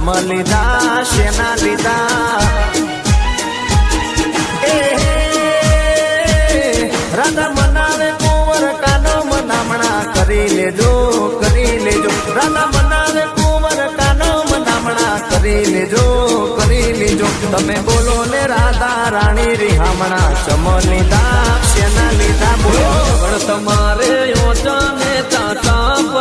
ચમ લીધા શેના લીધા રાધા મનાવે કુંવર કાનો મનામણા કરી લેજો રાધા મનાવે કુંવર કાનો મનામણા કરી લેજો તમે બોલો ને રાધા રાણી રિહામણા ચમ લીધા શેના લીધા બોલો તમારે યોચાને ચાચા